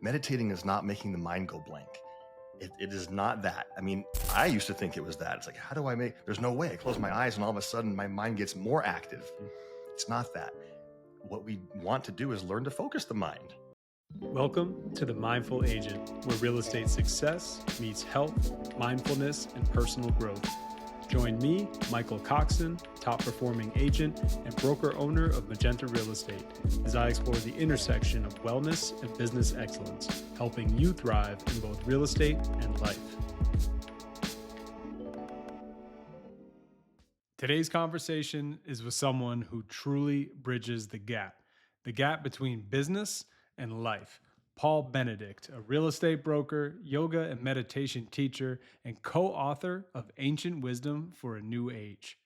meditating is not making the mind go blank. It is not that. I mean, I used to think it was that. It's like, how do I there's no way. I close my eyes and all of a sudden my mind gets more active. It's not that. What we want to do is learn to focus the mind. Welcome to The Mindful Agent, where real estate success meets health, mindfulness, and personal growth. Join me, Michael Coxen, top performing agent and broker owner of Magenta Real Estate, as I explore the intersection of wellness and business excellence, helping you thrive in both real estate and life. Today's conversation is with someone who truly bridges the gap between business and life. Paul Benedict, a real estate broker, yoga and meditation teacher, and co-author of Ancient Wisdom for a New Age.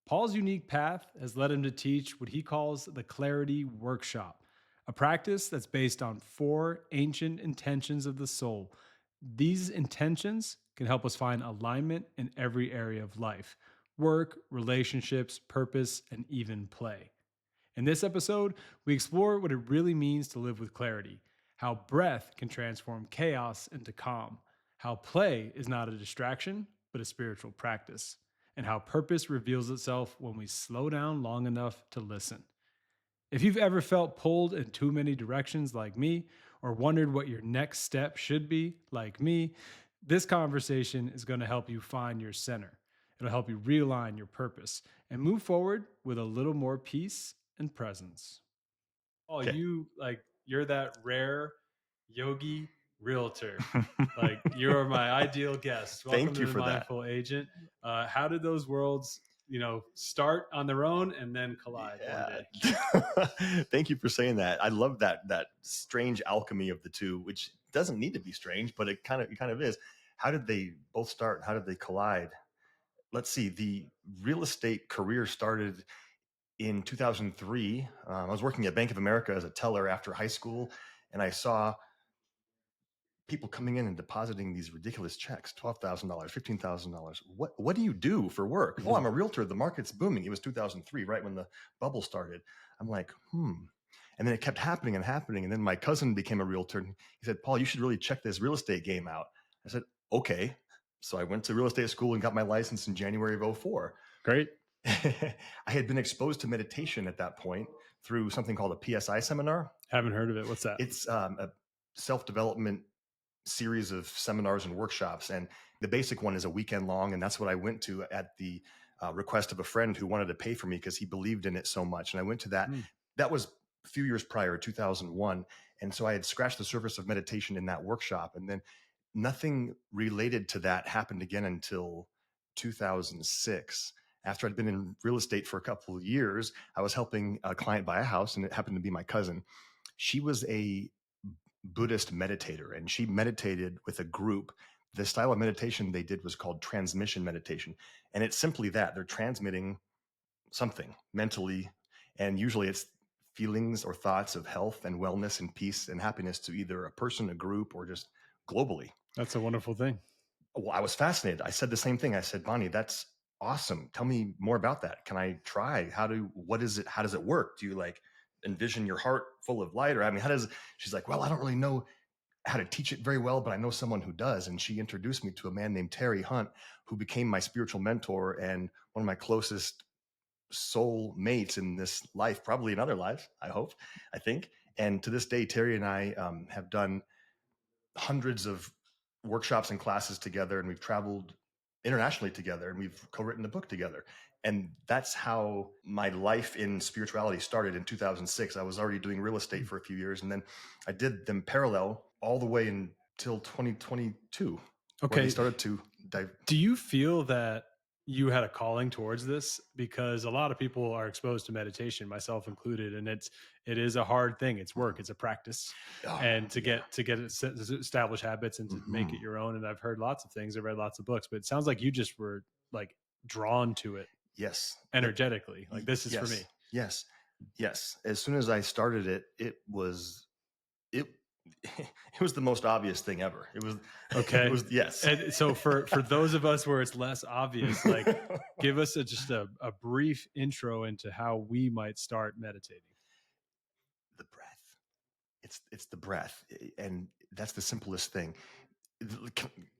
Paul's unique path has led him to teach what he calls the Clarity Workshop, a practice that's based on 4 ancient intentions of the soul. These intentions can help us find alignment in every area of life: work, relationships, purpose, and even play. In this episode, we explore what it really means to live with clarity, how breath can transform chaos into calm, how play is not a distraction, but a spiritual practice, and how purpose reveals itself when we slow down long enough to listen. If you've ever felt pulled in too many directions like me, or wondered what your next step should be like me, this conversation is going to help you find your center. It'll help you realign your purpose and move forward with a little more peace and presence. Oh, Okay. you're that rare yogi realtor. Like, you're my ideal guest. Welcome Thank you to for the that. Mindful Agent. How did those worlds, start on their own and then collide one day? Thank you for saying that. I love that strange alchemy of the two, which doesn't need to be strange, but it kind of is. How did they both start? How did they collide? Let's see. The real estate career started in 2003. I was working at Bank of America as a teller after high school, and I saw people coming in and depositing these ridiculous checks, $12,000, $15,000. What do you do for work? Oh, I'm a realtor. The market's booming. It was 2003, right when the bubble started. I'm like, And then it kept happening and happening. And then my cousin became a realtor. And he said, Paul, you should really check this real estate game out. I said, okay. So I went to real estate school and got my license in January of 2004. Great. I had been exposed to meditation at that point through something called a PSI seminar. Haven't heard of it. What's that? It's a self-development series of seminars and workshops. And the basic one is a weekend long. And that's what I went to at the request of a friend who wanted to pay for me because he believed in it so much. And I went to that. That was a few years prior, 2001. And so I had scratched the surface of meditation in that workshop. And then nothing related to that happened again until 2006. After I'd been in real estate for a couple of years, I was helping a client buy a house, and it happened to be my cousin. She was a Buddhist meditator, and she meditated with a group. The style of meditation they did was called transmission meditation. And it's simply that they're transmitting something mentally. And usually it's feelings or thoughts of health and wellness and peace and happiness to either a person, a group, or just globally. That's a wonderful thing. Well, I was fascinated. I said the same thing. I said, Bonnie, that's awesome. Tell me more about that. Can I try? What is it? How does it work? Do you envision your heart full of light? Or she's like, well, I don't really know how to teach it very well, but I know someone who does. And she introduced me to a man named Terry Hunt, who became my spiritual mentor and one of my closest soul mates in this life, probably in other lives, I think. And to this day, Terry and I have done hundreds of workshops and classes together, and we've traveled internationally together, and we've co-written a book together. And that's how my life in spirituality started in 2006. I was already doing real estate for a few years, and then I did them parallel all the way until 2022. Okay. They started to dive. Do you feel that you had a calling towards this? Because a lot of people are exposed to meditation, myself included, and it is a hard thing. It's work. It's a practice, and to get establish habits and to make it your own. And I've heard lots of things. I've read lots of books, but it sounds like you just were drawn to it. Yes, energetically. This is for me. Yes. As soon as I started it, it was the most obvious thing ever. It was okay. It was, yes. And so for those of us where it's less obvious, give us just a brief intro into how we might start meditating. The breath. It's the breath, and that's the simplest thing.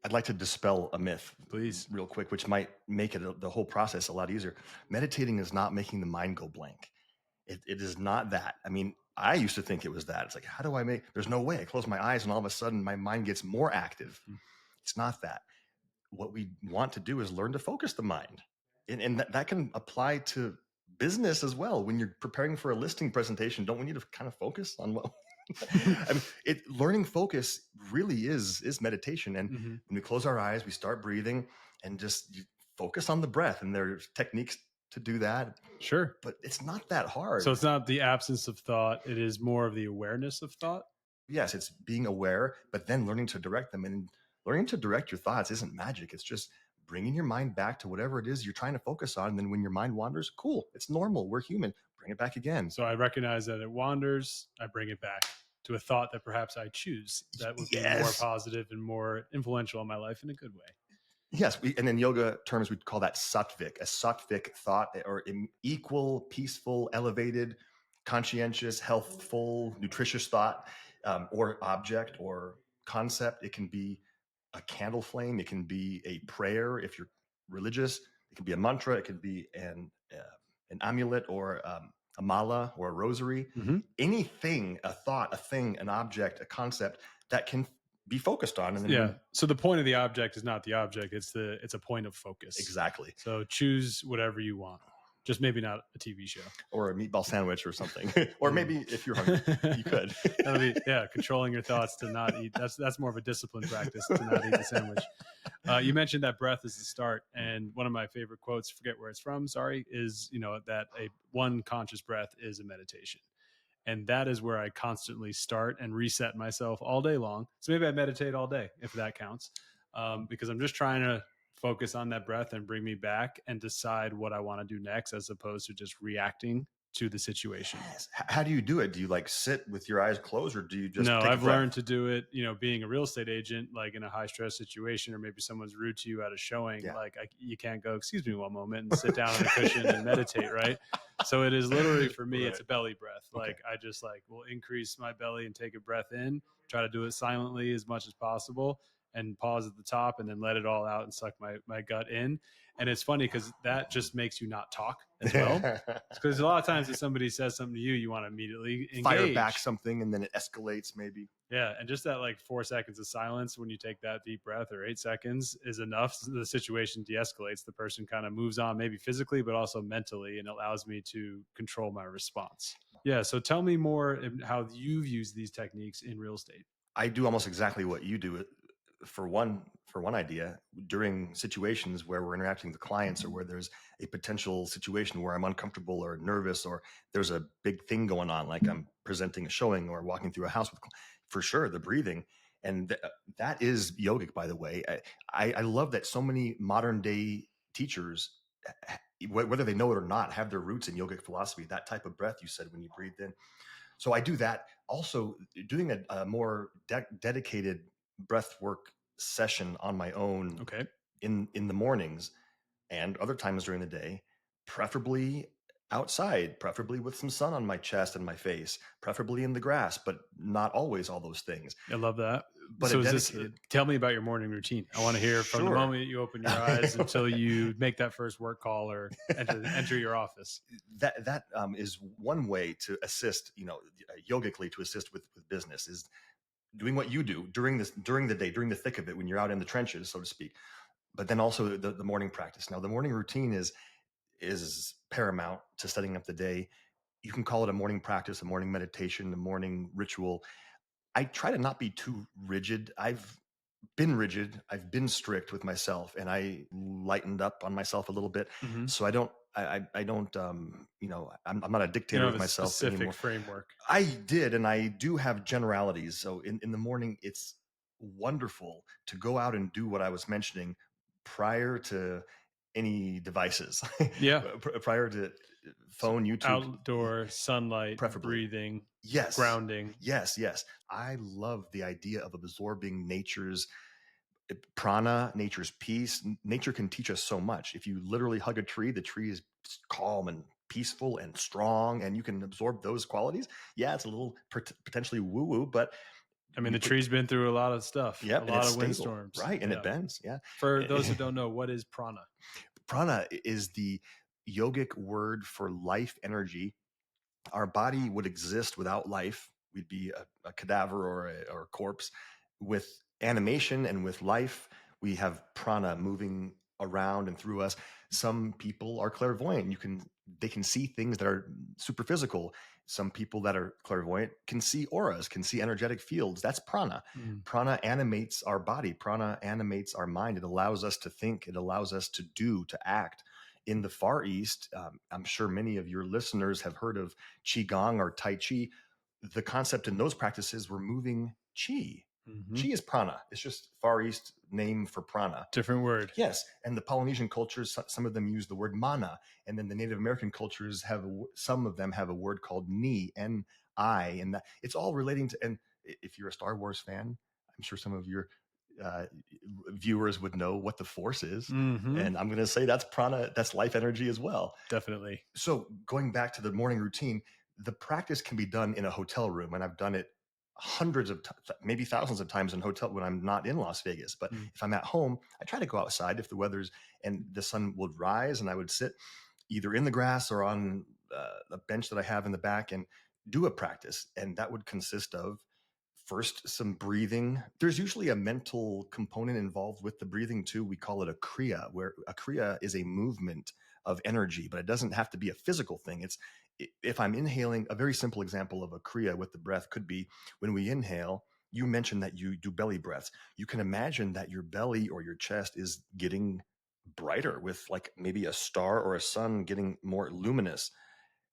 I'd like to dispel a myth Please. real quick, which might make the whole process a lot easier. Meditating is not making the mind go blank. It is not that. I mean, I used to think it was that. It's like, how do I make? There's no way. I close my eyes, and all of a sudden, my mind gets more active. Mm. It's not that. What we want to do is learn to focus the mind, and that can apply to business as well. When you're preparing for a listing presentation, don't we need to kind of focus on what? I mean, learning focus really is meditation. And Hmm. when we close our eyes, we start breathing and just focus on the breath. And there's techniques to do that, Sure. but it's not that So hard. it's not the absence of thought, it is more of the awareness of thought. Yes, it's being aware, but then learning to direct them. And learning to direct your thoughts isn't magic. It's just bringing your mind back to whatever it is you're trying to focus on. And then when your mind wanders, cool, it's normal. We're human. Bring it back again. So I recognize that it wanders, I bring it back to a thought that perhaps I choose that would be more Yes. positive and more influential in my life in a good way. Yes, and in yoga terms, we'd call that sattvic, a sattvic thought, or equal, peaceful, elevated, conscientious, healthful, nutritious thought, or object or concept. It can be a candle flame. It can be a prayer if you're religious. It can be a mantra. It can be an amulet or a mala or a rosary. Mm-hmm. Anything, a thought, a thing, an object, a concept that can be focused on. And then Yeah. So the point of the object is not the object; it's a point of focus. exactly. So choose whatever you want, just maybe not a TV show Or a meatball sandwich or something. Or maybe if you're hungry, you could. That'll be controlling your thoughts to not eat. That's more of a discipline practice to not eat the sandwich. You mentioned that breath is the start, and one of my favorite quotes, forget where it's from, sorry, is that a one conscious breath is a meditation. And that is where I constantly start and reset myself all day long. So maybe I meditate all day, if that counts, because I'm just trying to focus on that breath and bring me back and decide what I want to do next, as opposed to just reacting to the situation. Yes. How do you do it? Do you like sit with your eyes closed, or do you just No, take a I've breath? learned to do it, being a real estate agent, like in a high stress situation, or maybe someone's rude to you at a showing. Yeah. Like you can't go, excuse me one moment, and sit down on a cushion and meditate. Right. So it is literally for me, it's a Right. belly breath. Okay. Like I just will increase my belly and take a breath in, try to do it silently as much as possible, and pause at the top and then let it all out and suck my gut in. And it's funny because that just makes you not talk as well. Because a lot of times if somebody says something to you, you want to immediately engage. Fire back something and then it escalates maybe. Yeah, and just that 4 seconds of silence when you take that deep breath, or 8 seconds, is enough. The situation de-escalates. The person kind of moves on, maybe physically, but also mentally, and allows me to control my response. Yeah. So tell me more how you've used these techniques in real estate. I do almost exactly what you do. For one idea, during situations where we're interacting with clients, or where there's a potential situation where I'm uncomfortable or nervous, or there's a big thing going on, like I'm presenting a showing or walking through a house with, for sure, the breathing. And that is yogic, by the way. I love that so many modern day teachers, whether they know it or not, have their roots in yogic philosophy. That type of breath you said when you breathed in. So I do that. Also, doing a more dedicated breath work session on my own, Okay. in the mornings and other times during the day, preferably outside, preferably with some sun on my chest and my face, preferably in the grass, but not always all those things. I love that. But So tell me about your morning routine. I want to hear from the Sure. moment you open your eyes until you make that first work call or enter your office. That is one way to assist, yogically, to assist with business, is doing what you do during the day, during the thick of it, when you're out in the trenches, so to speak. But then also the morning practice. Now, the morning routine is paramount to setting up the day. You can call it a morning practice, a morning meditation, a morning ritual. I try to not be too rigid. I've been rigid. I've been strict with myself, and I lightened up on myself a little bit. Mm-hmm. So I don't, I don't, I'm not a dictator You of have a myself specific anymore. framework. I did, and I do have generalities. So in the morning, it's wonderful to go out and do what I was mentioning prior to any devices. Yeah. Prior to phone, YouTube, Outdoor sunlight, preferably. breathing, Yes. grounding. Yes. I love the idea of absorbing nature's prana, nature's peace. Nature can teach us so much. If you literally hug a tree, the tree is calm and peaceful and strong, and you can absorb those qualities. Yeah, it's a little potentially woo woo, but I mean, you the put, tree's been through a lot of stuff, a yep, and lot it's of stable, windstorms. right? And it Yeah. bends. Yeah. For those who don't know, what is prana? Prana is the yogic word for life energy. Our body would exist without life. We'd be a cadaver or a corpse. With animation and with life, we have prana moving around and through us. Some people are clairvoyant. They can see things that are super physical. Some people that are clairvoyant can see auras, can see energetic fields. That's prana. Mm. Prana animates our body. Prana animates our mind. It allows us to think. It allows us to do, to act. In the Far East, I'm sure many of your listeners have heard of qigong or tai chi. The concept in those practices were moving chi. Hmm. Chi is prana. It's just Far East name for prana. Different word. Yes, and the Polynesian cultures, some of them use the word mana, and then the Native American cultures some of them have a word called ni, N-I, and that it's all relating to. And if you're a Star Wars fan, I'm sure some of your uh, viewers would know what the Force is, Hmm. and I'm going to say that's prana, that's life energy as well. Definitely. So going back to the morning routine, the practice can be done in a hotel room, and I've done it hundreds of maybe thousands of times in hotel when I'm not in Las Vegas. But Mm. if I'm at home, I try to go outside if the weather's and the sun would rise, and I would sit either in the grass or on a bench that I have in the back and do a practice. And that would consist of first some breathing. There's usually a mental component involved with the breathing too. We call it a kriya, where a kriya is a movement of energy, but it doesn't have to be a physical thing. It's if I'm inhaling, a very simple example of a kriya with the breath could be when we inhale. You mentioned that you do belly breaths. You can imagine that your belly or your chest is getting brighter with like maybe a star or a sun getting more luminous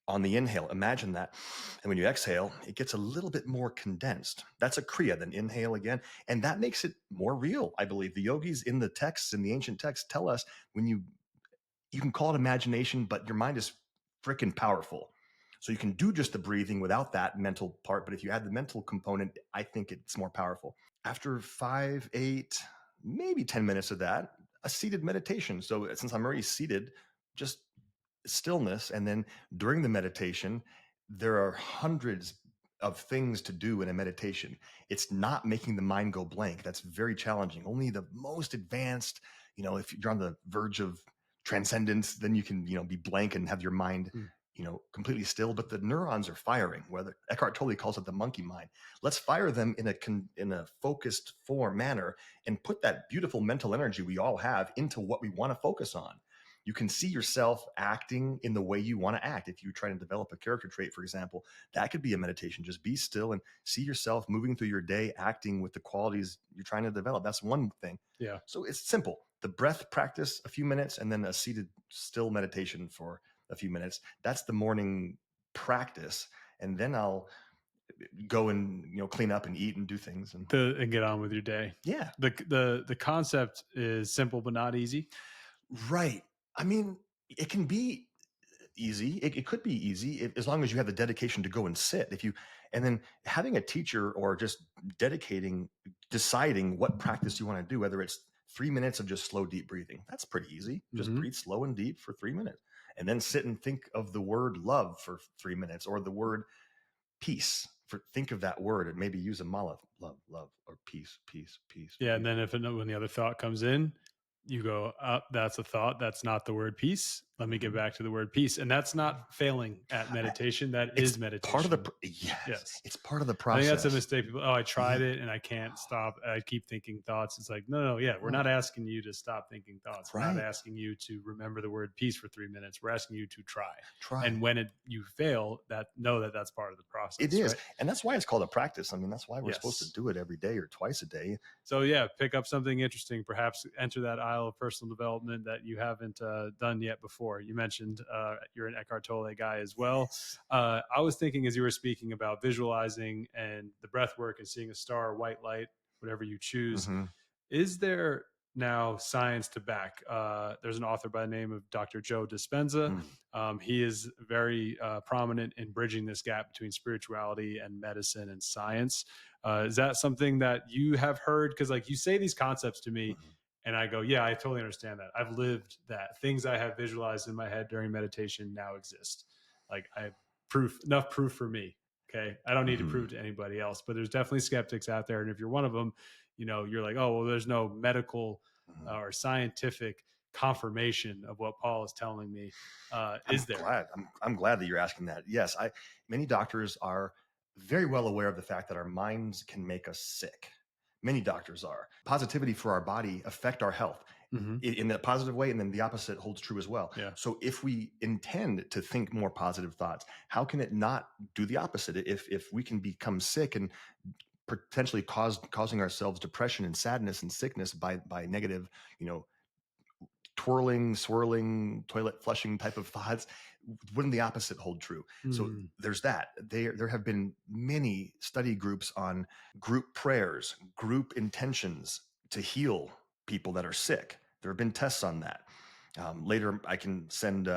on the inhale. Imagine that. And when you exhale, it gets a little bit more condensed. That's a kriya. Then inhale again. And that makes it more real, I believe. The yogis in the texts, in the ancient texts, tell us when you can call it imagination, but your mind is freaking powerful. So you can do just the breathing without that mental part. But if you add the mental component, I think it's more powerful. After 5, 8, maybe 10 minutes of that, a seated meditation. So since I'm already seated, just stillness. And then during the meditation, there are hundreds of things to do in a meditation. It's not making the mind go blank. That's very challenging. Only the most advanced, if you're on the verge of transcendence, then you can, be blank and have your mind, Mm. Completely still. But the neurons are firing. Whether Eckhart Tolle calls it the monkey mind. Let's fire them in a focused form manner and put that beautiful mental energy we all have into what we want to focus on. You can see yourself acting in the way you want to act. If you try to develop a character trait, for example, that could be a meditation. Just be still and see yourself moving through your day, acting with the qualities you're trying to develop. That's one thing. Yeah. So it's simple. The breath practice a few minutes and then a seated still meditation for a few minutes. That's the morning practice. And then I'll go and, clean up and eat and do things. And get on with your day. Yeah. The concept is simple but not easy. Right. I mean, it can be easy. It could be easy as long as you have the dedication to go and sit. And then having a teacher or just deciding what practice you want to do, whether it's 3 minutes of just slow, deep breathing. That's pretty easy. Just breathe slow and deep for 3 minutes and then sit and think of the word love for 3 minutes or the word peace. Think of that word and maybe use a mala, love, or peace, peace, peace. Yeah. And then when the other thought comes in, you go, that's a thought. That's not the word peace. Let me get back to the word peace. And that's not failing at meditation. That is meditation. Part of the yes, it's part of the process. I think that's a mistake. People, I tried it and I can't stop. I keep thinking thoughts. It's like, no, yeah, we're not asking you to stop thinking thoughts. We're not asking you to remember the word peace for 3 minutes. We're asking you to try. And when you fail, know that that's part of the process. It is. Right? And that's why it's called a practice. I mean, that's why we're supposed to do it every day or twice a day. So yeah, pick up something interesting. Perhaps enter that aisle of personal development that you haven't done yet before. You mentioned you're an Eckhart Tolle guy as well. I was thinking as you were speaking about visualizing and the breath work and seeing a star, white light, whatever you choose. Is there now science to back? There's an author by the name of Dr. Joe Dispenza. He is very prominent in bridging this gap between spirituality and medicine and science. Is that something that you have heard? Because like you say these concepts to me And I go, yeah, I totally understand that. I've lived that. Things I have visualized in my head during meditation now exist. Like I have enough proof for me. Okay. I don't need to Hmm. prove to anybody else, but there's definitely skeptics out there. And if you're one of them, you're like, oh, well, there's no medical Hmm. or scientific confirmation of what Paul is telling me. Is I'm there? glad. I'm glad that you're asking that. Yes, many doctors are very well aware of the fact that our minds can make us sick. Many doctors are. Positivity for our body affect our health Mm-hmm. in a positive way, and then the opposite holds true as well. Yeah. So if we intend to think more positive thoughts, how can it not do the opposite? If we can become sick and potentially causing ourselves depression and sadness and sickness by negative, you know, twirling, swirling, toilet flushing type of thoughts, wouldn't the opposite hold true? So Mm. there's that. There have been many study groups on group prayers, group intentions to heal people that are sick. There have been tests on that. Later, I can send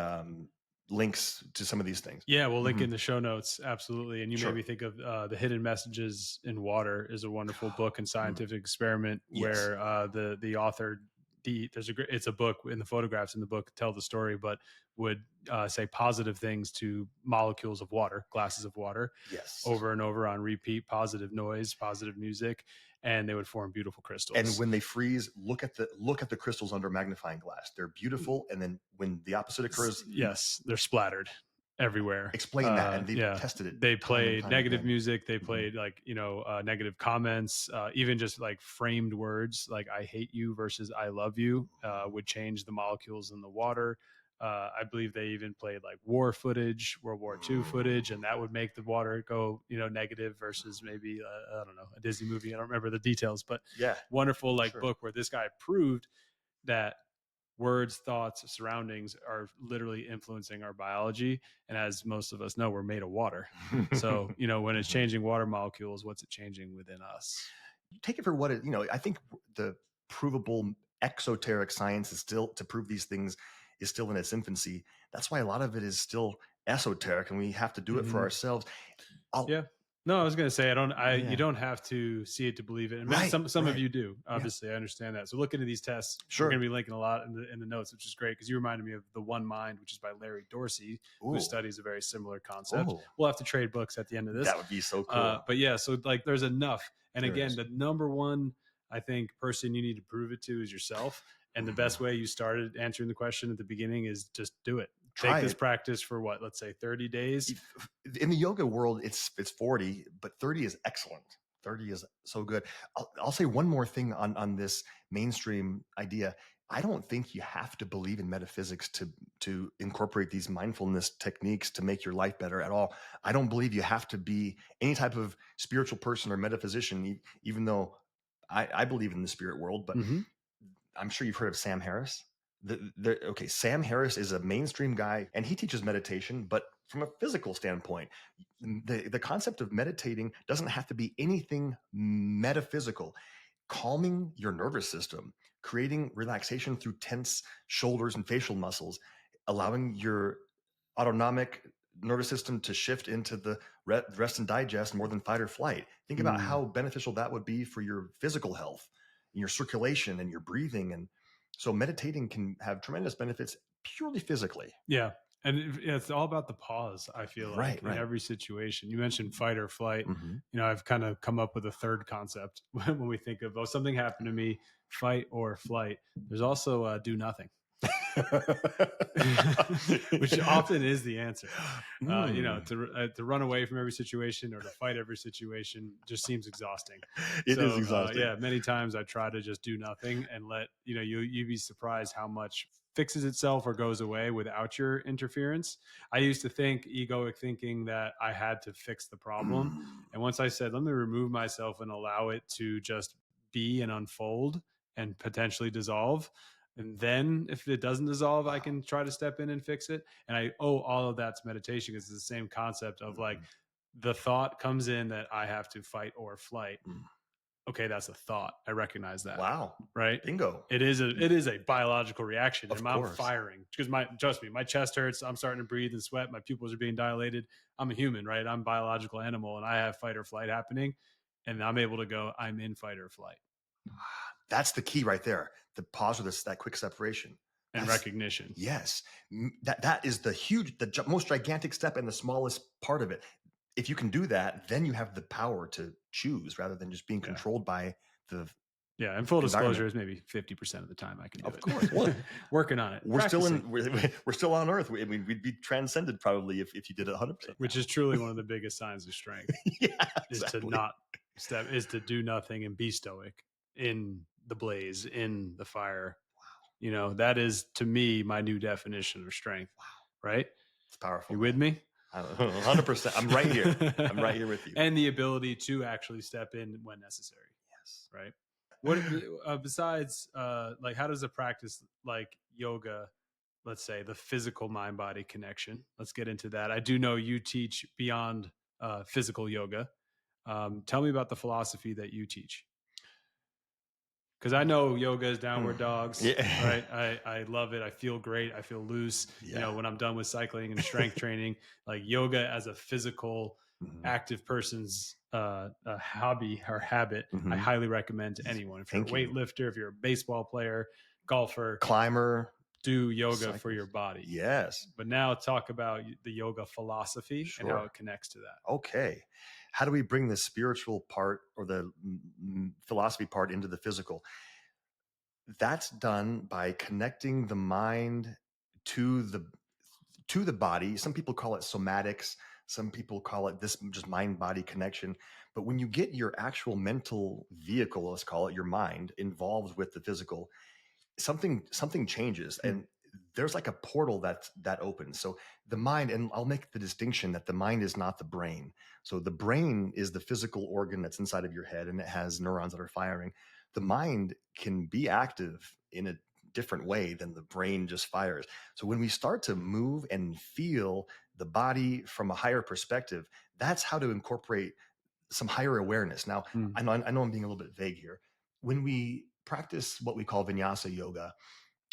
links to some of these things. Yeah, we'll link Mhm. in the show notes. Absolutely. And you made Sure. me think of The Hidden Messages in Water is a wonderful book and Mm, scientific experiment yes. where the author, it's a book, and the photographs in the book tell the story, but would say positive things to molecules of water, glasses of water, Yes. over and over on repeat, positive noise, positive music, and they would form beautiful And crystals. when they freeze, look at the crystals under magnifying glass. They're beautiful. And then when the opposite occurs, Yes, they're splattered everywhere. explain that. And they've Yeah, tested it they time and played time negative again. music. They Mhm. played like negative comments, even just like framed words like "I hate you" versus "I love you" would change the molecules in the water. I believe they even played like war footage, World War II footage, and that would make the water go negative versus maybe I don't know, a Disney movie. I don't remember the details, but Yeah, wonderful like sure. book where this guy proved that words, thoughts, surroundings are literally influencing our biology. And as most of us know, we're made of water. So, when it's Mhm. changing water molecules, what's it changing within us? Take it for what I think the provable exoteric science is still to prove these things is still in its infancy. That's why a lot of it is still esoteric and we have to do it for Mm-hmm. ourselves. I'll, Yeah. No, I was going to say, you yeah. don't have to see it to believe it. And Right, some of right. you do, Yeah, obviously. I understand that. So look into these tests. We're going sure. to be linking a lot in the notes, which is great because you reminded me of The One Mind, which is by Larry Dorsey, who Ooh, studies a very similar concept. oh, We'll have to trade books at the end of this. that would be so cool. But yeah, so like there's enough. And There again, is. the number one, I think, person you need to prove it to is yourself. And the best Mhm. way you started answering the question at the beginning is just do it. Take Try this it. practice for what, let's say 30 days. In the yoga world, it's 40, but 30 is excellent. 30 is so good. I'll say one more thing on this mainstream idea. I don't think you have to believe in metaphysics to incorporate these mindfulness techniques to make your life better at all. I don't believe you have to be any type of spiritual person or metaphysician, even though I believe in the spirit world, but Mm-hmm. I'm sure you've heard of Sam Harris. Okay, Sam Harris is a mainstream guy and he teaches meditation, but from a physical standpoint, the concept of meditating doesn't have to be anything metaphysical. Calming your nervous system, creating relaxation through tense shoulders and facial muscles, allowing your autonomic nervous system to shift into the rest and digest more than fight or flight. Think about Mm. how beneficial that would be for your physical health, your circulation, and your breathing. And so meditating can have tremendous benefits purely physically. Yeah. And it's all about the pause, I feel like, Right, in right. every situation. You mentioned fight or flight. Hmm. I've kind of come up with a third concept when we think of, oh, something happened to me, fight or flight. There's also do nothing, which often is the answer. Mm. To run away from every situation or to fight every situation just seems exhausting. It is So exhausting. yeah, many times I try to just do nothing and let you'd be surprised how much fixes itself or goes away without your interference. I used to think egoic thinking that I had to fix the problem, Mm. and once I said let me remove myself and allow it to just be and unfold and potentially dissolve, and then if it doesn't dissolve I Wow. can try to step in and fix it. And I owe all of that to meditation because it's the same concept of like Mhm. the thought comes in that I have to fight or flight. Mm. Okay, that's a thought. I recognize that, Wow. right? Bingo. It is a biological reaction, Of and I'm course. firing because trust me, my chest hurts. I'm starting to breathe and sweat. My pupils are being dilated. I'm a human, right? I'm a biological animal, and I have fight or flight happening, and I'm able to go. I'm in fight or flight. That's the key right there. The pause or that quick separation. And That's recognition. yes. That is the huge, the most gigantic step and the smallest part of it. If you can do that, then you have the power to choose rather than just being Yeah. controlled by the Yeah. And full environment. disclosure is maybe 50% of the time I can do Of it. course. Well, Working on it. we're still Practicing. we're still on Earth. I mean, we'd be transcended probably if you did it 100%. Which is truly one of the biggest signs of strength. Yeah, Is to exactly. not step, is to do nothing and be stoic in the blaze, in the fire. You know, that is to me my new definition of strength. Wow, Right? it's powerful, You man. with me? 100%. I'm right here. I'm right here with you. And the ability to actually step in when necessary. Yes. Right. What besides like how does a practice like yoga, let's say the physical mind body connection, let's get into that. I do know you teach beyond physical yoga. Tell me about the philosophy that you teach, because I know yoga is downward dogs, Yeah. right? I love it. I feel great. I feel loose. You know, Yeah. when I'm done with cycling and strength training, like yoga as a physical, Mhm. active person's hobby or habit, I Mhm. highly recommend to anyone. If you're a Thank you. weightlifter, if you're a baseball player, golfer, Climber, do yoga for your cyclist. body. Yes. But now talk about the yoga philosophy and how Sure. it connects to that. Okay. How do we bring the spiritual part or the philosophy part into the physical? That's done by connecting the mind to the body. Some people call it somatics. Some people call it this just mind body connection. But when you get your actual mental vehicle, let's call it your mind, involved with the physical, something changes, Hmm. and there's like a portal that opens. So the mind, and I'll make the distinction that the mind is not the brain. So the brain is the physical organ that's inside of your head, and it has neurons that are firing. The mind can be active in a different way than the brain just fires. So when we start to move and feel the body from a higher perspective, that's how to incorporate some higher awareness. Now, Hmm. I know I'm being a little bit vague here. When we practice what we call vinyasa yoga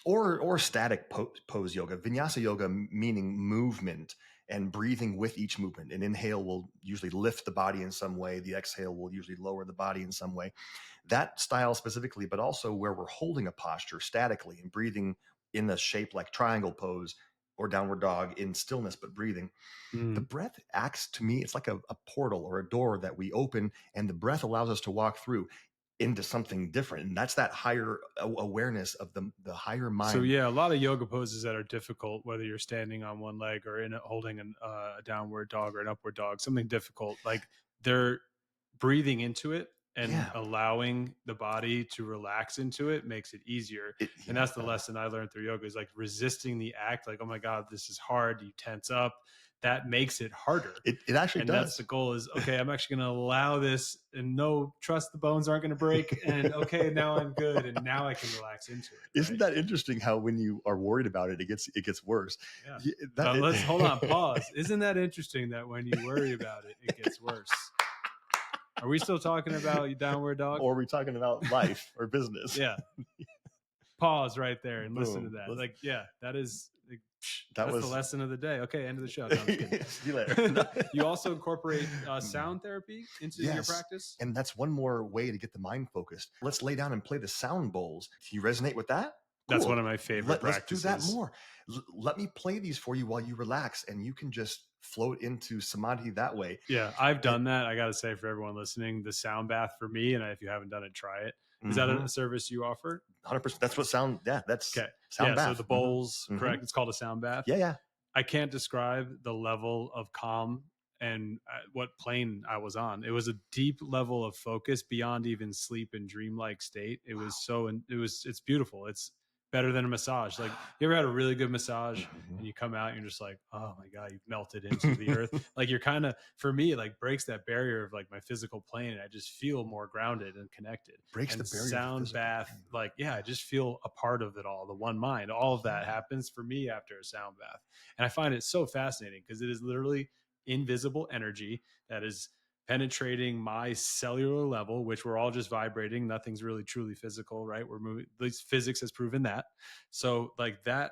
or static pose yoga, vinyasa yoga meaning movement and breathing with each movement. An inhale will usually lift the body in some way. The exhale will usually lower the body in some way. That style specifically, but also where we're holding a posture statically and breathing in the shape like triangle pose or downward dog in stillness, but breathing. The Hmm. breath acts to me, it's like a portal or a door that we open, and the breath allows us to walk through into something different. And that's that higher awareness of the higher So mind. yeah, a lot of yoga poses that are difficult, whether you're standing on one leg or holding a downward dog or an upward dog, something difficult. Like they're breathing into it and Yeah. allowing the body to relax into it makes it easier. And Yeah. that's the lesson I learned through yoga is like resisting the act. Like, oh my God, this is hard. You tense up. That makes it harder. It actually And that's does. the goal is, okay, I'm actually going to allow this and no, trust the bones aren't going to break. And okay, now I'm good. And now I can relax into it. Isn't Right. that interesting how when you are worried about it, it gets worse. Yeah. That Let's hold on, pause. Isn't that interesting that when you worry about it, it gets worse? Are we still talking about downward dog? or are we talking about life or business? Yeah. Pause right there and listen to Boom. that. Like, yeah, that is like, That that's the was lesson of the day. Okay, end of the show. No, I'm just kidding. see you later. You also incorporate sound therapy into your Yes. practice. And that's one more way to get the mind focused. Let's lay down and play the sound bowls. If you resonate with that, That's one cool. of my favorite Let's do that practices. more. Let me play these for you while you relax, and you can just float into samadhi that way. Yeah, I've done that. I got to say for everyone listening, the sound bath for me, and if you haven't done it, try it. Is that a service you offer? 100%. That's what sound. Yeah, that's Okay. sound Yeah. So bath. the bowls, correct? It's called a sound bath. Yeah, yeah. I can't describe the level of calm and what plane I was on. It was a deep level of focus beyond even sleep and dreamlike state. It was so, it's beautiful. It's better than a massage. Like you ever had a really good massage and you come out and you're just like, oh my God, you've melted into the earth. Like you're kind of, for me, it like breaks that barrier of like my physical plane. And I just feel more grounded and connected. Breaks And the barrier of the sound physical bath, plane. like, yeah, I just feel a part of it all, the one mind. All of that happens for me after a sound bath. And I find it so fascinating because it is literally invisible energy that is penetrating my cellular level, which we're all just vibrating. Nothing's really truly physical, right? We're moving, at least physics has proven that. So, like, that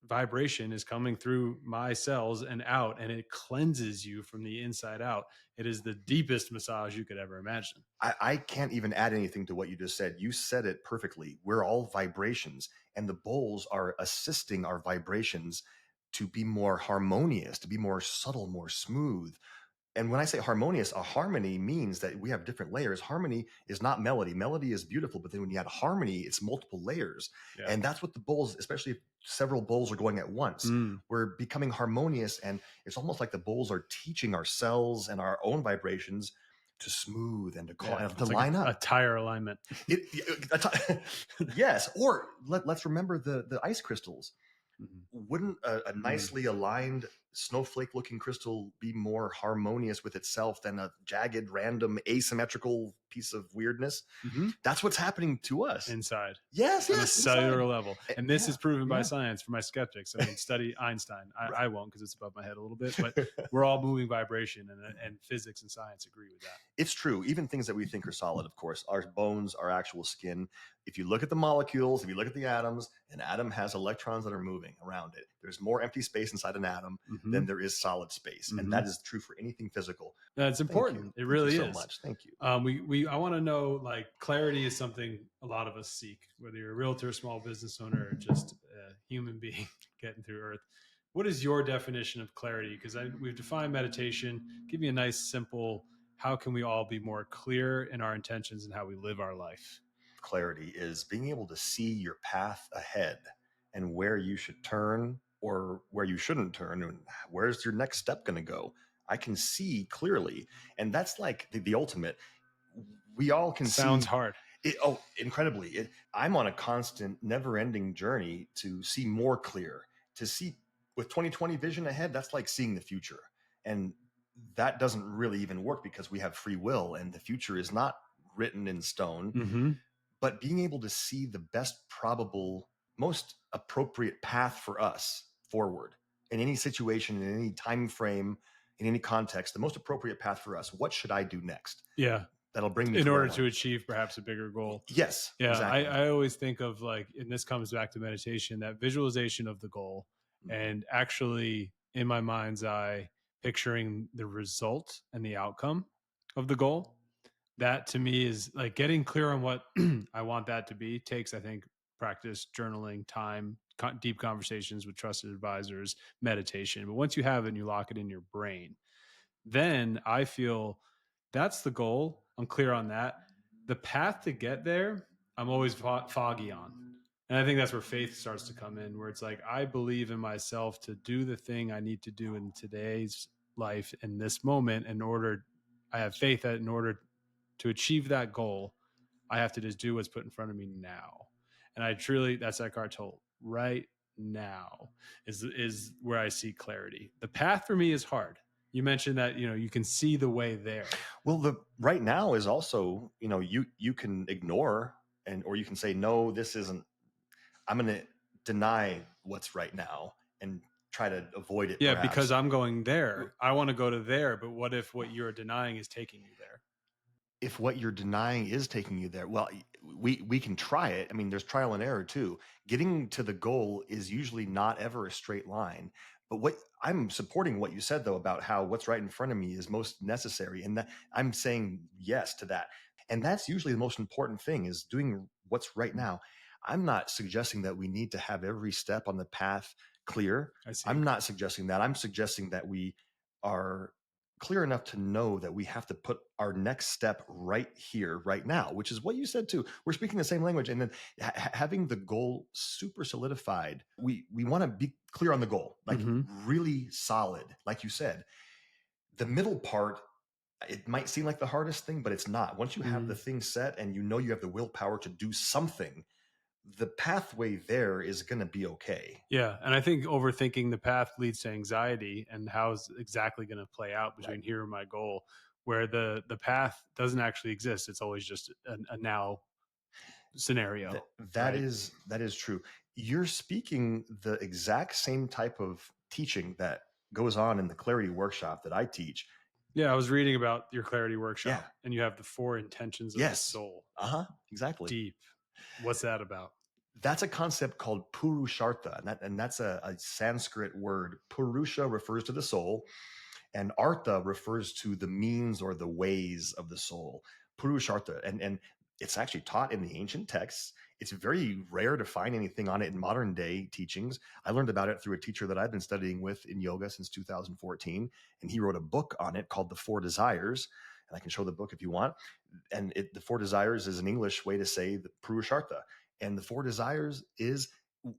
vibration is coming through my cells and out, and it cleanses you from the inside out. It is the deepest massage you could ever imagine. I can't even add anything to what you just said. You said it perfectly. We're all vibrations, and the bowls are assisting our vibrations to be more harmonious, to be more subtle, more smooth. And when I say harmonious, a harmony means that we have different layers. Harmony is not melody. Melody is beautiful, but then when you add harmony, it's multiple layers. Yeah. And that's what the bowls, especially if several bowls are going at once, we're becoming harmonious. And it's almost like the bowls are teaching our cells and our own vibrations to smooth and to call and to line up. A tire alignment. Yes. Or let's remember the ice crystals. Wouldn't a nicely aligned snowflake looking crystal be more harmonious with itself than a jagged, random, asymmetrical piece of weirdness? That's what's happening to us inside. Yes, on a yes, cellular inside. level. And this is proven by yeah. science for my skeptics. I mean, study Einstein. I won't because it's above my head a little bit, but we're all moving vibration, and physics and science agree with that. It's true. Even things that we think are solid, of course, our bones, our actual skin. If you look at the molecules, if you look at the atoms, an atom has electrons that are moving around it. There's more empty space inside an atom than there is solid space. And that is true for anything physical. That's important. It really is. Thank you so much. Thank you. I want to know, like, clarity is something a lot of us seek, whether you're a realtor, small business owner, or just a human being getting through earth. What is your definition of clarity? Because we've defined meditation. Give me a nice, simple, how can we all be more clear in our intentions and how we live our life? Clarity is being able to see your path ahead and where you should turn or where you shouldn't turn, and where's your next step going to go. I can see clearly, and that's like the ultimate. We all can Sounds see. hard. Incredibly. I'm on a constant, never-ending journey to see more clear, to see with 2020 vision ahead. That's like seeing the future, and that doesn't really even work because we have free will, and the future is not written in stone. But being able to see the best probable, most appropriate path for us forward in any situation, in any time frame, in any context, the most appropriate path for us. What should I do next? Yeah. That'll bring me in order to achieve perhaps a bigger goal. Yes. Yeah. Exactly. I always think of, like, and this comes back to meditation, that visualization of the goal and actually in my mind's eye, picturing the result and the outcome of the goal. That to me is like getting clear on what I want that to be. Takes, I think, practice, journaling, time, deep conversations with trusted advisors, meditation. But once you have it and you lock it in your brain, then I feel that's the goal. I'm clear on that. The path to get there, I'm always foggy on. And I think that's where faith starts to come in, where it's like, I believe in myself to do the thing I need to do in today's life, in this moment, I have faith that in order to achieve that goal, I have to just do what's put in front of me now. And I truly, that's Eckhart Tolle, right now is where I see clarity. The path for me is hard. You mentioned that, you can see the way there. Well, the right now is also, you can ignore or you can say, no, this isn't, I'm going to deny what's right now and try to avoid it. Yeah, because I'm going there. I want to go to there. But what if what you're denying is taking you there? If what you're denying is taking you there, well, we can try it. I mean, there's trial and error too. Getting to the goal is usually not ever a straight line. But what I'm supporting what you said, though, about how what's right in front of me is most necessary. And that I'm saying yes to that. And that's usually the most important thing, is doing what's right now. I'm not suggesting that we need to have every step on the path clear. I'm not suggesting that. I'm suggesting that we are clear enough to know that we have to put our next step right here, right now, which is what you said too. We're speaking the same language. And then having the goal super solidified, we want to be clear on the goal, like really solid. Like you said, the middle part, it might seem like the hardest thing, but it's not. Once you have the thing set and you have the willpower to do something, the pathway there is going to be okay. Yeah. And I think overthinking the path leads to anxiety, and how's exactly going to play out between here and my goal, where the path doesn't actually exist. It's always just a now scenario. That is true. You're speaking the exact same type of teaching that goes on in the clarity workshop that I teach. Yeah, I was reading about your clarity workshop, and you have the 4 intentions of the soul. Exactly. Deep. What's that about? That's a concept called purushartha, and that's a Sanskrit word. Purusha refers to the soul, and artha refers to the means or the ways of the soul. Purushartha, and it's actually taught in the ancient texts. It's very rare to find anything on it in modern day teachings. I learned about it through a teacher that I've been studying with in yoga since 2014, and he wrote a book on it called The Four Desires. And I can show the book if you want. And the Four Desires is an English way to say the Purushartha. And the Four Desires is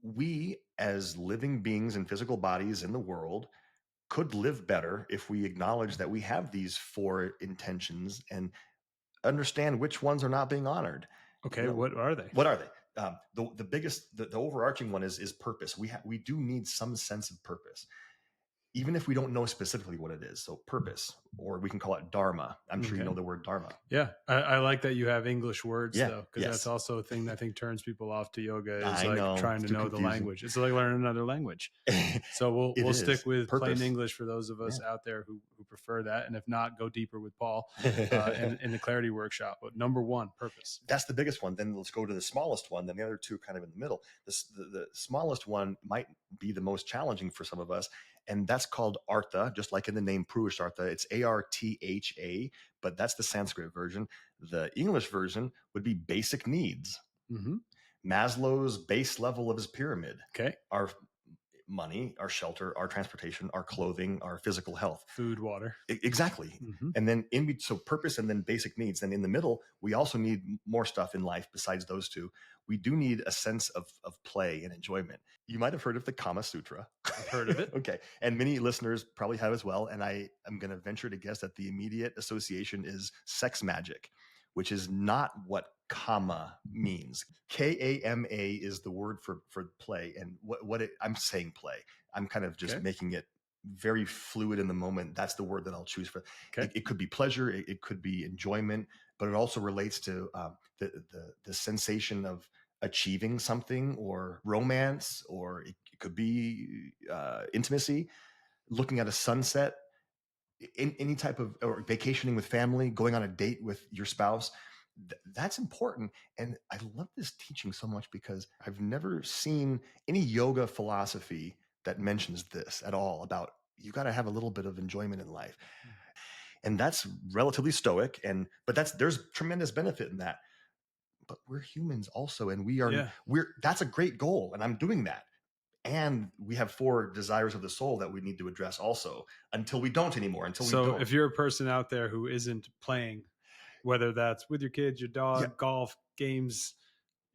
we as living beings in physical bodies in the world could live better if we acknowledge that we have these four intentions and understand which ones are not being honored. Okay, what are they? What are they? The biggest, the overarching one is purpose. We do need some sense of purpose, even if we don't know specifically what it is. So purpose, or we can call it dharma. I'm sure you know the word dharma. Yeah, I like that you have English words though, because yes. that's also a thing that I think turns people off to yoga is I like know, trying it's to too know the confusing. language. It's like learning another language. So we'll is. stick with Purpose. plain English for those of us out there who prefer that, and if not, go deeper with Paul in the clarity workshop. But number one, purpose. That's the biggest one. Then let's go to the smallest one. Then the other two kind of in the middle. The smallest one might be the most challenging for some of us, and that's called artha, just like in the name Purushartha. It's Artha, but that's the Sanskrit version. The English version would be basic needs. Mm-hmm. Maslow's base level of his pyramid. Okay. Our money, our shelter, our transportation, our clothing, our physical health. Food, water. Exactly. Mm-hmm. And then so purpose and then basic needs. Then in the middle, we also need more stuff in life besides those two. We do need a sense of play and enjoyment. You might have heard of the Kama Sutra. I've heard of it. Okay. And many listeners probably have as well. And I am going to venture to guess that the immediate association is sex magic, which is not what kama means. Kama is the word for play. And I'm saying play. I'm kind of just making it very fluid in the moment. That's the word that I'll choose for. It could be pleasure. It could be enjoyment, but it also relates to the sensation of achieving something, or romance, or it could be intimacy, looking at a sunset, in any type of, or vacationing with family, going on a date with your spouse. That's important. And I love this teaching so much because I've never seen any yoga philosophy that mentions this at all, about you got to have a little bit of enjoyment in life. And that's relatively stoic, but there's tremendous benefit in that. But we're humans also, and that's a great goal, and I'm doing that. And we have four desires of the soul that we need to address also, until we don't anymore. So if you're a person out there who isn't playing, whether that's with your kids, your dog, golf, games,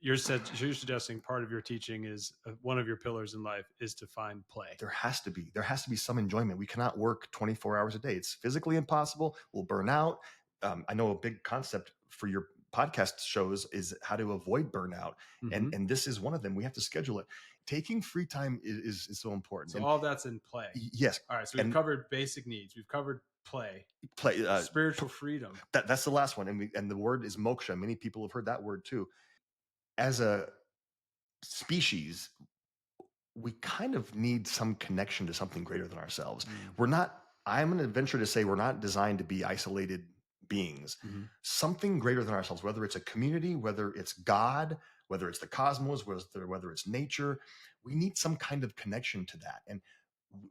you're suggesting part of your teaching is one of your pillars in life is to find play. There has to be some enjoyment. We cannot work 24 hours a day. It's physically impossible. We'll burn out. I know a big concept for your podcast shows is how to avoid burnout. Mm-hmm. And this is one of them. We have to schedule it. Taking free time is so important. So all that's in play. Yes. All right. So we've covered basic needs. We've covered play, spiritual freedom. That's the last one. And the word is moksha. Many people have heard that word too. As a species, we kind of need some connection to something greater than ourselves. I'm going to venture to say we're not designed to be isolated beings. Mm-hmm. Something greater than ourselves, whether it's a community, whether it's God, whether it's the cosmos, whether it's nature, we need some kind of connection to that. And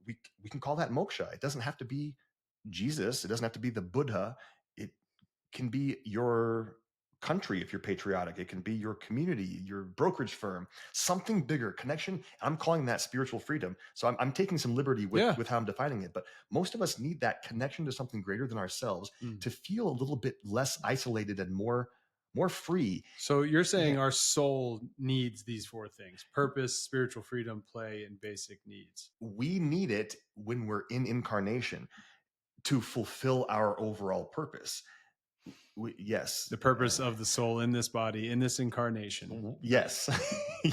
we can call that moksha. It doesn't have to be Jesus. It doesn't have to be the Buddha. It can be your country if you're patriotic. It can be your community, your brokerage firm, something bigger, connection. I'm calling that spiritual freedom. So I'm taking some liberty with how I'm defining it. But most of us need that connection to something greater than ourselves to feel a little bit less isolated and more free. So you're saying our soul needs these four things: purpose, spiritual freedom, play, and basic needs. We need it when we're in incarnation to fulfill our overall purpose. Yes. The purpose of the soul in this body, in this incarnation. Yes.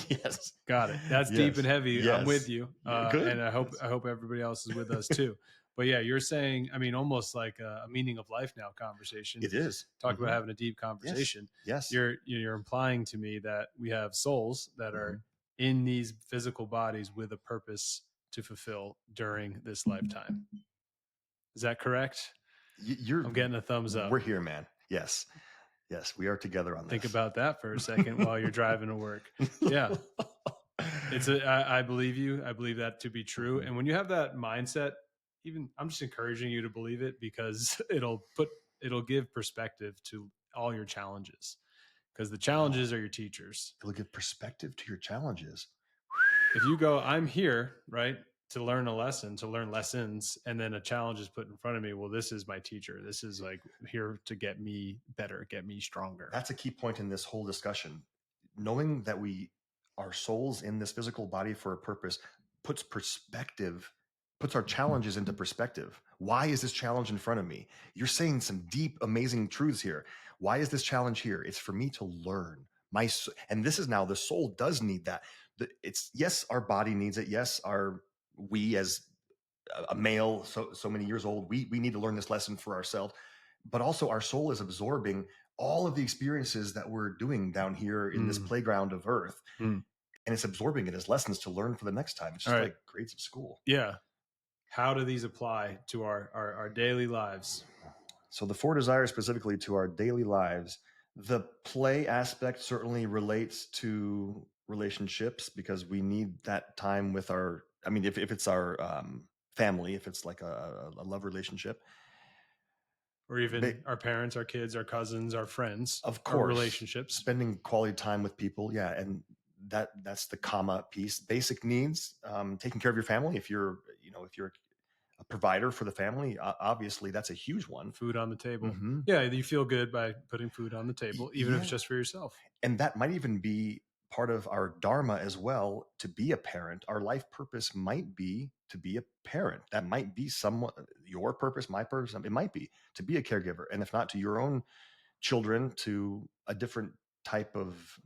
Yes. Got it. That's deep and heavy. Yes. I'm with you. Good. And I hope everybody else is with us too. But yeah, you're saying, I mean, almost like a meaning of life now conversation. It is. Talk about having a deep conversation. Yes. You're implying to me that we have souls that are in these physical bodies with a purpose to fulfill during this lifetime. Is that correct? I'm getting a thumbs up. We're here, man. Yes. Yes, we are together on Think this. about that for a second while you're driving to work. Yeah. I believe you. I believe that to be true. Mhm. And when you have that mindset, even I'm just encouraging you to believe it, because it'll give perspective to all your challenges, because the Wow. challenges are your teachers. It'll give perspective to your challenges. If you go, I'm here, right, to learn a lesson, to learn lessons, and then a challenge is put in front of me, well, this is my teacher. This is like here to get me better, get me stronger. That's a key point in this whole discussion. Knowing that we are souls in this physical body for a purpose puts perspective, puts our challenges into perspective. Why is this challenge in front of me? You're saying some deep, amazing truths here. Why is this challenge here? It's for me to learn. And this is now the soul does need that. It's yes, our body needs it. Yes, we as a male, so many years old, we need to learn this lesson for ourselves. But also, our soul is absorbing all of the experiences that we're doing down here in this playground of Earth, and it's absorbing it as lessons to learn for the next time. It's just like grades of school. Yeah. How do these apply to our daily lives? So the 4 desires specifically to our daily lives, the play aspect certainly relates to relationships, because we need that time with if it's our family, if it's like a love relationship, Or even our parents, our kids, our cousins, our friends, of our course, relationships. spending quality time with people. Yeah. And that's the comma piece. Basic needs, taking care of your family. If you're a provider for the family, obviously that's a huge one. Food on the table. Mm-hmm. Yeah, you feel good by putting food on the table, even if it's just for yourself. And that might even be part of our dharma as well, to be a parent. Our life purpose might be to be a parent. That might be somewhat your purpose, my purpose. It might be to be a caregiver. And if not to your own children, to a different type of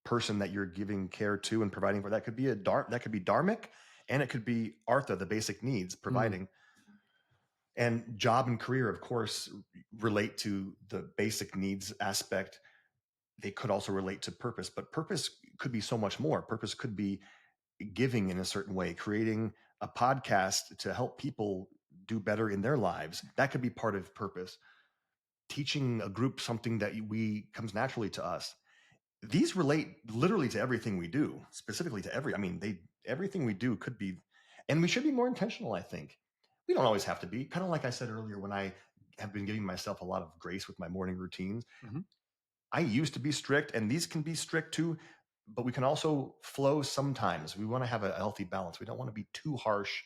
person that you're giving care to and providing for. That could be that could be dharmic, and it could be artha, the basic needs, providing. And job and career, of course, relate to the basic needs aspect. They could also relate to purpose, but purpose could be so much more. Purpose could be giving in a certain way, creating a podcast to help people do better in their lives. That could be part of purpose. Teaching a group something that comes naturally to us. These relate literally to everything we do, specifically to everything we do could be, and we should be more intentional, I think. We don't always have to be, kind of like I said earlier, when I have been giving myself a lot of grace with my morning routines. I used to be strict, and these can be strict too, but we can also flow sometimes. We want to have a healthy balance. We don't want to be too harsh.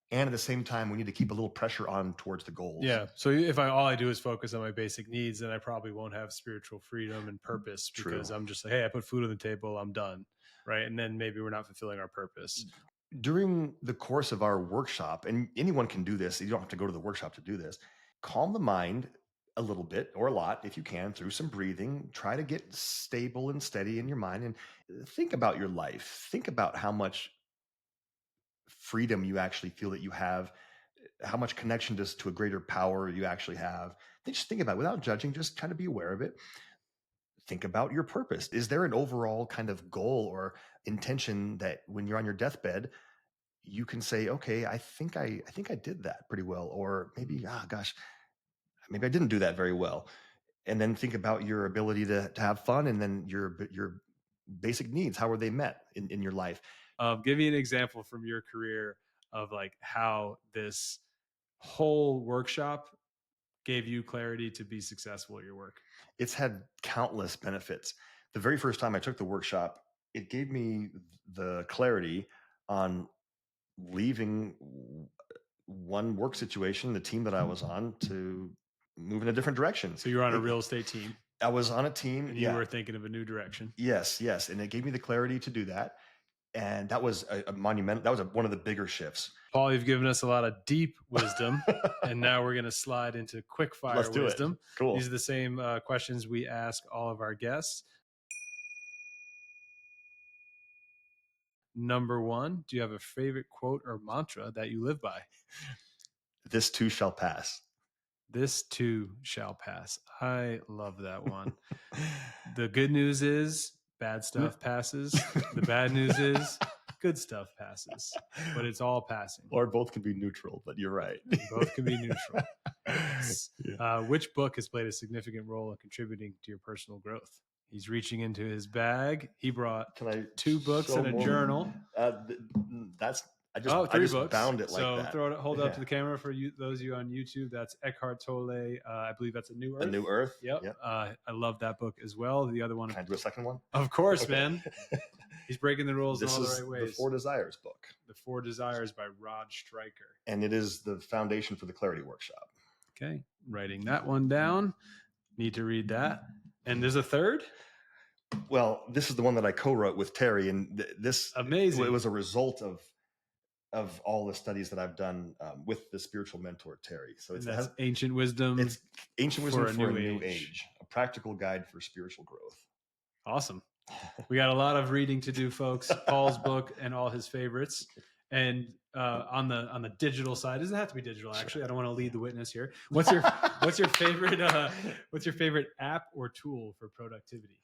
And at the same time, we need to keep a little pressure on towards the goals. Yeah. So if all I do is focus on my basic needs, then I probably won't have spiritual freedom and purpose, because I'm just like, hey, I put food on the table, I'm done. Right. And then maybe we're not fulfilling our purpose. During the course of our workshop, and anyone can do this, you don't have to go to the workshop to do this, calm the mind a little bit or a lot if you can through some breathing. Try to get stable and steady in your mind, and think about your life. Think about how much freedom you actually feel that you have, how much connection to a greater power you actually have. Just think about it without judging, just kind of be aware of it. Think about your purpose. Is there an overall kind of goal or intention that when you're on your deathbed, you can say, okay, I think I did that pretty well, or maybe, gosh, maybe I didn't do that very well. And then think about your ability to have fun, and then your basic needs. How are they met in your life? Give me an example from your career of like how this whole workshop gave you clarity to be successful at your work. It's had countless benefits. The very first time I took the workshop, it gave me the clarity on leaving one work situation, the team that I was on, to move in a different direction. So you're on a real estate team. I was on a team. And you were thinking of a new direction. Yes. And it gave me the clarity to do that. And that was a monumental, that was one of the bigger shifts. Paul, you've given us a lot of deep wisdom, and now we're going to slide into quickfire wisdom. Cool. These are the same questions we ask all of our guests. Number 1, do you have a favorite quote or mantra that you live by? This too shall pass. This too shall pass. I love that one. The good news is bad stuff passes. The bad news is good stuff passes, but it's all passing. Or both can be neutral, but you're right. Both can be neutral. Yes. Yeah. Which book has played a significant role in contributing to your personal growth? He's reaching into his bag. He brought Can I 2 books show and a more? journal. That's Oh, I 3 just books. bound it like So that. hold it up to Yeah. the camera for you, those of you on YouTube. That's Eckhart Tolle. I believe that's A New A Earth. New Earth. Yep. Yep. I love that book as well. The other one, Can I do a second one? of course, Okay. man. He's breaking the rules in This all the is right the ways. 4 Desires book. The 4 Desires by Rod Stryker. And it is the foundation for the Clarity Workshop. Okay. Writing that one down. Need to read that. And there's a third? Well, this is the one that I co-wrote with Terry, and this Amazing. It was a result of all the studies that I've done with the spiritual mentor Terry. So that's Ancient Wisdom. It's Ancient Wisdom for a New Age. Age, a practical guide for spiritual growth. Awesome. We got a lot of reading to do, folks. Paul's book and all his favorites. And on the digital side, doesn't have to be digital. Actually, I don't want to lead the witness here. What's your favorite app or tool for productivity?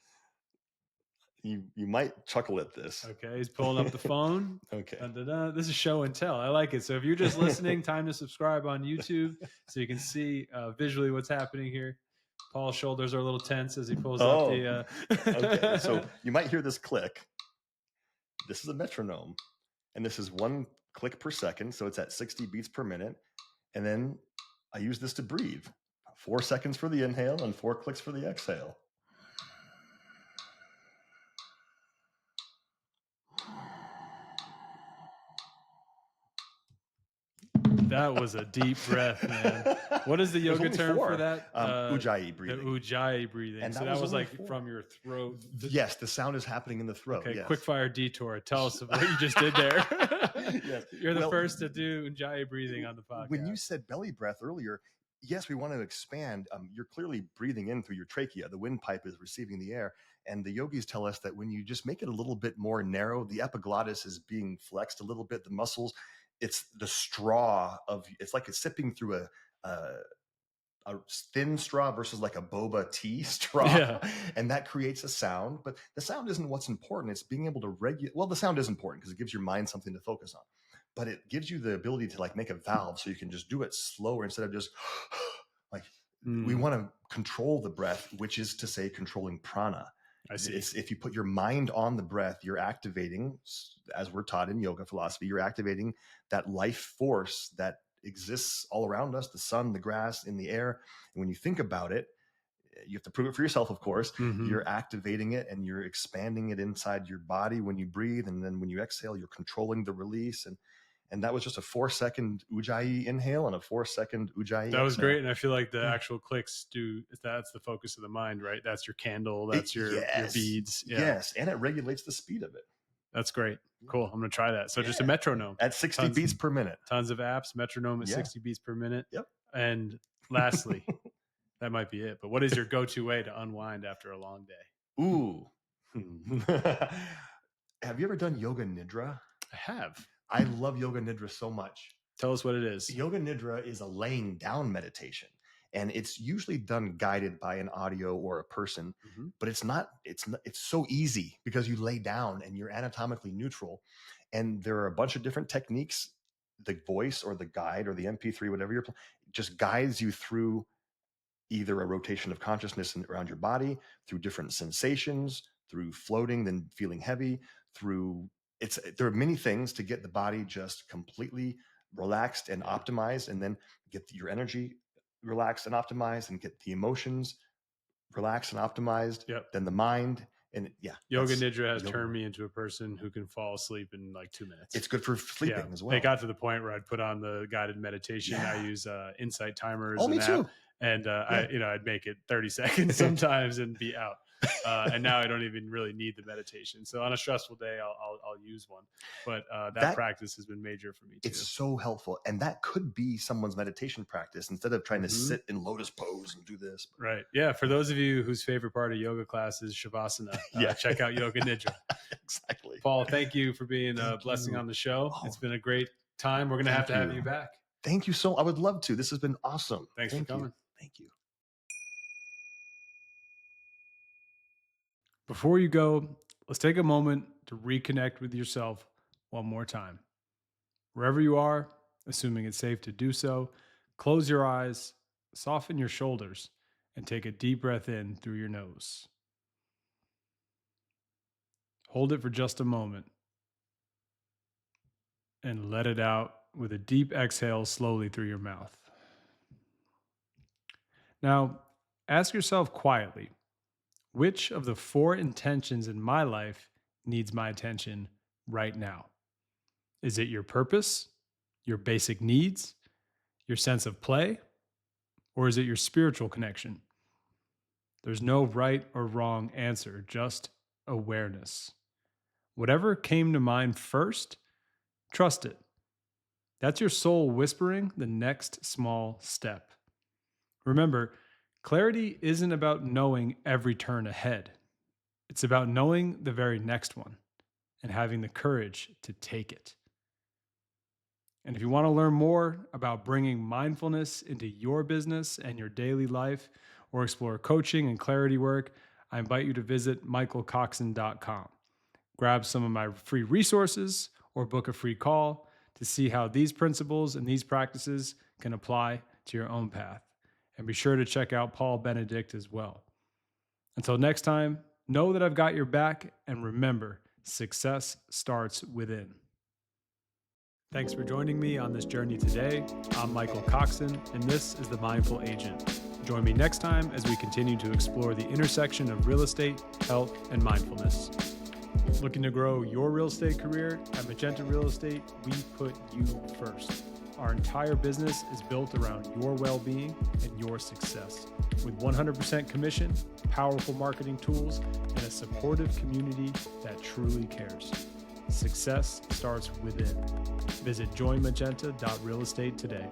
You might chuckle at this. Okay, he's pulling up the phone. Okay. This is show and tell. I like it. So if you're just listening, time to subscribe on YouTube so you can see visually what's happening here. Paul's shoulders are a little tense as he pulls up the. Okay, so you might hear this click. This is a metronome, and this is 1 click per second, so it's at 60 beats per minute. And then I use this to breathe. 4 seconds for the inhale and 4 clicks for the exhale. That was a deep breath, man. What is the yoga term for that? Ujjayi breathing. The Ujjayi breathing. And so that was like 4. From your throat. Yes, the sound is happening in the throat. Okay, yes. Quickfire detour. Tell us what you just did there. Yes. You're the first to do Ujjayi breathing on the podcast. When you said belly breath earlier, yes, we want to expand. You're clearly breathing in through your trachea. The windpipe is receiving the air. And the yogis tell us that when you just make it a little bit more narrow, the epiglottis is being flexed a little bit, the muscles. It's the straw it's like it's sipping through a thin straw versus like a boba tea straw. Yeah. And that creates a sound, but the sound isn't what's important. It's being able to regulate. Well, the sound is important because it gives your mind something to focus on, but it gives you the ability to like make a valve so you can just do it slower instead of just like we want to control the breath, which is to say controlling prana. I see. If you put your mind on the breath, you're activating, as we're taught in yoga philosophy, you're activating that life force that exists all around us, the sun, the grass, in the air. And when you think about it, you have to prove it for yourself, of course. Mm-hmm. You're activating it and you're expanding it inside your body when you breathe. And then when you exhale, you're controlling the release. And that was just a 4-second Ujjayi inhale and a 4-second Ujjayi exhale. Was great. And I feel like the actual clicks that's the focus of the mind, right? That's your candle. That's your beads. Yeah. Yes. And it regulates the speed of it. That's great. Cool. I'm going to try that. So just a metronome. At 60 beats per minute. Tons of apps. Metronome at 60 beats per minute. Yep. And lastly, that might be it. But what is your go-to way to unwind after a long day? Ooh. Have you ever done Yoga Nidra? I have. I love Yoga Nidra so much. Tell us what it is. Yoga Nidra is a laying down meditation, and it's usually done guided by an audio or a person, but it's so easy because you lay down and you're anatomically neutral. And there are a bunch of different techniques. The voice or the guide or the MP3, whatever you're just guides you through either a rotation of consciousness around your body, through different sensations, through floating, then feeling heavy, there are many things to get the body just completely relaxed and optimized, and then get your energy relaxed and optimized, and get the emotions relaxed and optimized. Yep. Then the mind. And Yoga Nidra has turned me into a person who can fall asleep in like 2 minutes. It's good for sleeping as well. It got to the point where I'd put on the guided meditation. I use insight timers. Oh, me too. And I'd make it 30 seconds sometimes and be out. And now I don't even really need the meditation. So on a stressful day, I'll use one. But that practice has been major for me too. It's so helpful. And that could be someone's meditation practice instead of trying to sit in lotus pose and do this. Right. Yeah. For those of you whose favorite part of yoga class is Shavasana, check out Yoga Nidra. Exactly. Paul, thank you for being a blessing on the show. It's been a great time. We're going to have you back. Thank you I would love to. This has been awesome. Thanks for coming. Thank you. Before you go, let's take a moment to reconnect with yourself one more time. Wherever you are, assuming it's safe to do so, close your eyes soften your shoulders and take a deep breath in through your nose. Hold it for just a moment and let it out with a deep exhale slowly through your mouth. Now, ask yourself quietly, which of the 4 intentions in my life needs my attention right now? Is it your purpose, your basic needs, your sense of play, or is it your spiritual connection? There's no right or wrong answer, just awareness. Whatever came to mind first, trust it. That's your soul whispering the next small step. Remember, clarity isn't about knowing every turn ahead. It's about knowing the very next one and having the courage to take it. And if you want to learn more about bringing mindfulness into your business and your daily life, or explore coaching and clarity work, I invite you to visit michaelcoxen.com. Grab some of my free resources or book a free call to see how these principles and these practices can apply to your own path. And be sure to check out Paul Benedict as well. Until next time, know that I've got your back, and remember, success starts within. Thanks for joining me on this journey today. I'm Michael Coxen, and this is The Mindful Agent. Join me next time as we continue to explore the intersection of real estate, health, and mindfulness. Looking to grow your real estate career? At Magenta Real Estate, we put you first. Our entire business is built around your well-being and your success. With 100% commission, powerful marketing tools, and a supportive community that truly cares. Success starts within. Visit joinmagenta.realestate today.